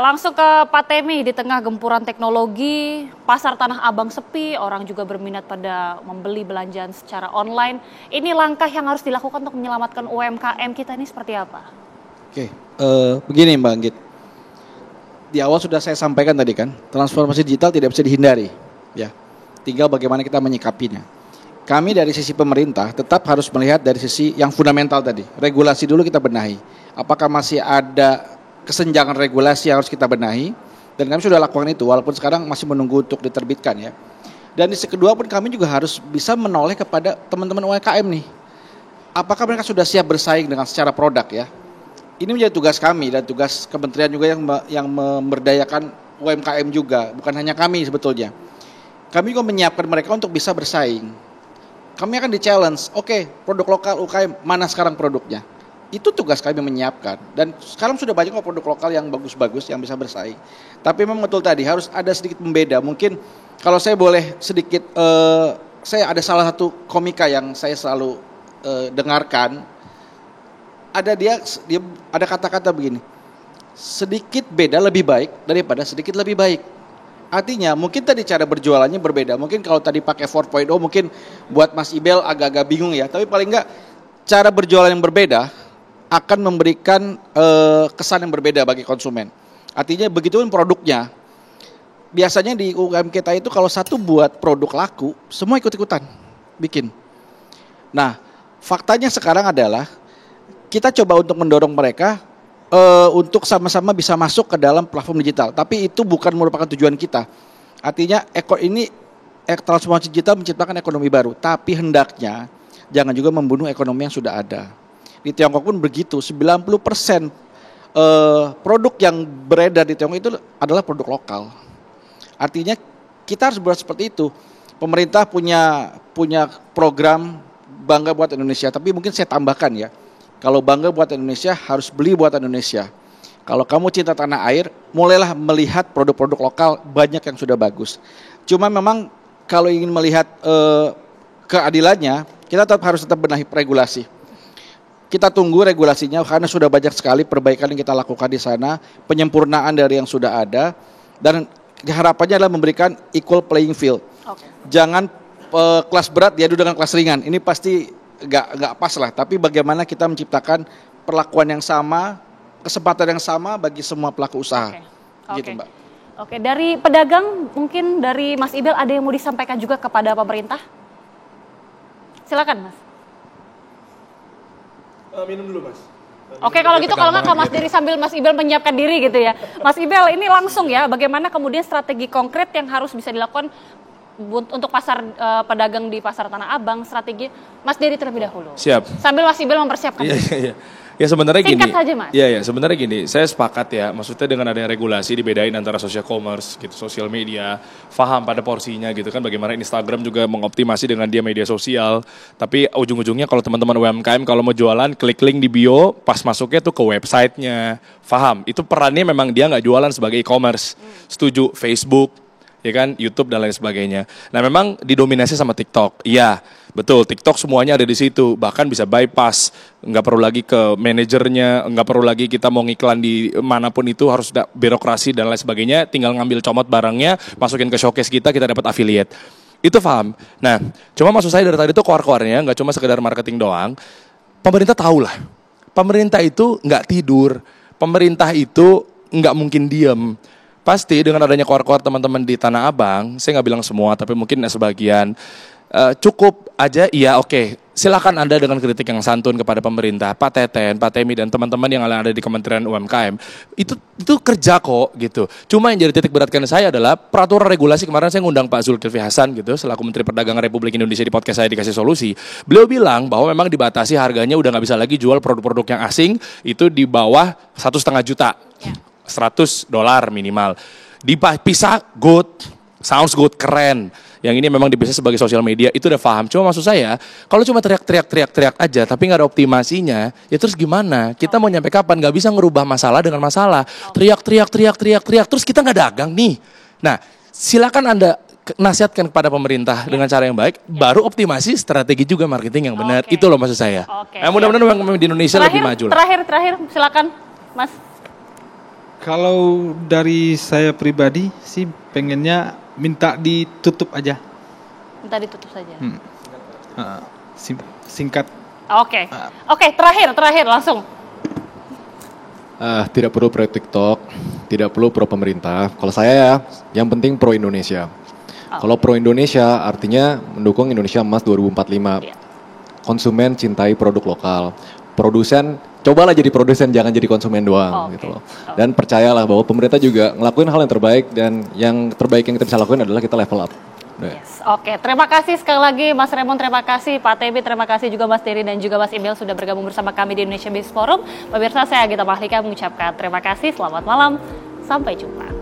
langsung ke Pak Temi. Di tengah gempuran teknologi, pasar Tanah Abang sepi, orang juga berminat pada membeli belanjaan secara online. Ini langkah yang harus dilakukan untuk menyelamatkan UMKM kita ini seperti apa? Oke, begini Mbak Anggit. Di awal sudah saya sampaikan tadi kan, transformasi digital tidak bisa dihindari. Ya, tinggal bagaimana kita menyikapinya. Kami dari sisi pemerintah tetap harus melihat dari sisi yang fundamental tadi. Regulasi dulu kita benahi. Apakah masih ada kesenjangan regulasi yang harus kita benahi? Dan kami sudah lakukan itu walaupun sekarang masih menunggu untuk diterbitkan ya. Dan di sisi kedua pun kami juga harus bisa menoleh kepada teman-teman UMKM nih. Apakah mereka sudah siap bersaing dengan secara produk ya? Ini menjadi tugas kami dan tugas kementerian juga yang memberdayakan UMKM juga. Bukan hanya kami sebetulnya. Kami juga menyiapkan mereka untuk bisa bersaing. Kami akan di-challenge, oke, produk lokal UKM, mana sekarang produknya? Itu tugas kami menyiapkan. Dan sekarang sudah banyak produk lokal yang bagus-bagus, yang bisa bersaing. Tapi memang betul tadi, harus ada sedikit membeda. Mungkin kalau saya boleh sedikit, saya ada salah satu komika yang saya selalu dengarkan. Ada ada kata-kata begini, sedikit beda lebih baik daripada sedikit lebih baik. Artinya mungkin tadi cara berjualannya berbeda. Mungkin kalau tadi pakai 4.0 mungkin buat Mas Ibel agak-agak bingung ya. Tapi paling enggak cara berjualan yang berbeda akan memberikan kesan yang berbeda bagi konsumen. Artinya begitupun produknya. Biasanya di UMKM kita itu kalau satu buat produk laku, semua ikut-ikutan bikin. Nah, faktanya sekarang adalah kita coba untuk mendorong mereka untuk sama-sama bisa masuk ke dalam platform digital. Tapi itu bukan merupakan tujuan kita. Artinya transformasi digital menciptakan ekonomi baru. Tapi hendaknya jangan juga membunuh ekonomi yang sudah ada. Di Tiongkok pun begitu. 90% produk yang beredar di Tiongkok itu adalah produk lokal. Artinya kita harus buat seperti itu. Pemerintah punya program Bangga Buat Indonesia. Tapi mungkin saya tambahkan ya. Kalau bangga buat Indonesia, harus beli buatan Indonesia. Kalau kamu cinta tanah air, mulailah melihat produk-produk lokal, banyak yang sudah bagus. Cuma memang kalau ingin melihat keadilannya, kita harus tetap benahi regulasi. Kita tunggu regulasinya, karena sudah banyak sekali perbaikan yang kita lakukan di sana, penyempurnaan dari yang sudah ada, dan harapannya adalah memberikan equal playing field. Okay. Jangan kelas berat diadu dengan kelas ringan, ini pasti nggak pas lah, tapi bagaimana kita menciptakan perlakuan yang sama, kesempatan yang sama bagi semua pelaku usaha. Gitu Mbak. Oke, dari pedagang mungkin dari Mas Ibel ada yang mau disampaikan juga kepada pemerintah? Silakan Mas. Minum dulu Mas. Oke, kalau gitu kalau nggak ke Mas Dery sambil Mas Ibel menyiapkan diri gitu ya. Mas Ibel ini langsung ya, bagaimana kemudian strategi konkret yang harus bisa dilakukan untuk pasar pedagang di pasar Tanah Abang, strategi Mas Dery terlebih dahulu. Siap. Sambil Mas Ibel mempersiapkan. Iya. Ya sebenarnya gini. Singkat saja Mas. Iya, sebenarnya gini. Saya sepakat ya. Maksudnya dengan adanya regulasi dibedain antara social commerce, gitu, sosial media, paham pada porsinya gitu kan. Bagaimana Instagram juga mengoptimasi dengan dia media sosial. Tapi ujung-ujungnya kalau teman-teman UMKM kalau mau jualan, klik link di bio, pas masuknya tuh ke websitenya. Paham? Itu perannya memang dia nggak jualan sebagai e-commerce. Setuju? Facebook, ya kan, YouTube dan lain sebagainya. Nah memang didominasi sama TikTok. Iya, betul. TikTok semuanya ada di situ. Bahkan bisa bypass. Nggak perlu lagi ke manajernya. Nggak perlu lagi kita mau ngiklan di manapun itu harus ada birokrasi dan lain sebagainya. Tinggal ngambil comot barangnya, masukin ke showcase kita dapat affiliate. Itu paham. Nah, cuma maksud saya dari tadi itu keluar-keluarnya nggak cuma sekedar marketing doang. Pemerintah tahu lah. Pemerintah itu nggak tidur. Pemerintah itu nggak mungkin diem. Pasti dengan adanya keluar-keluar teman-teman di Tanah Abang, saya nggak bilang semua, tapi mungkin sebagian, cukup aja, iya oke. Silakan Anda dengan kritik yang santun kepada pemerintah, Pak Teten, Pak Temi, dan teman-teman yang ada di Kementerian UMKM. Itu kerja kok gitu. Cuma yang jadi titik beratkan saya adalah peraturan regulasi. Kemarin saya ngundang Pak Zulkifli Hasan gitu, selaku Menteri Perdagangan Republik Indonesia di podcast saya Dikasih Solusi. Beliau bilang bahwa memang dibatasi harganya udah nggak bisa lagi jual produk-produk yang asing, itu di bawah 1,5 juta. Ya. $100 minimal. Dipisah good, sounds good, keren. Yang ini memang dipisah sebagai sosial media, itu udah paham. Cuma maksud saya, kalau cuma teriak aja, tapi nggak ada optimasinya, ya terus gimana? Kita mau nyampe kapan? Nggak bisa ngerubah masalah dengan masalah. Teriak, terus kita nggak dagang nih. Nah, silakan Anda nasihatkan kepada pemerintah dengan cara yang baik, baru optimasi strategi juga marketing yang benar. Itu loh maksud saya. Mudah-mudahan memang di Indonesia lebih maju. Terakhir, silakan Mas. Kalau dari saya pribadi sih pengennya minta ditutup aja. Minta ditutup saja. Singkat. Oke, terakhir langsung. Tidak perlu pro TikTok, tidak perlu pro pemerintah. Kalau saya ya, yang penting pro Indonesia. Kalau pro Indonesia artinya mendukung Indonesia Emas 2045. Iya. Konsumen cintai produk lokal. Produsen, cobalah jadi produsen, jangan jadi konsumen doang gitu loh. Dan percayalah bahwa pemerintah juga ngelakuin hal yang terbaik, dan yang terbaik yang kita bisa lakuin adalah kita level up. Yes. Oke, terima kasih sekali lagi Mas Raymond, terima kasih Pak Tebi, terima kasih juga Mas Dery dan juga Mas Ibel sudah bergabung bersama kami di Indonesia Business Forum. Pemirsa, saya Gita Mahlika mengucapkan terima kasih, selamat malam, sampai jumpa.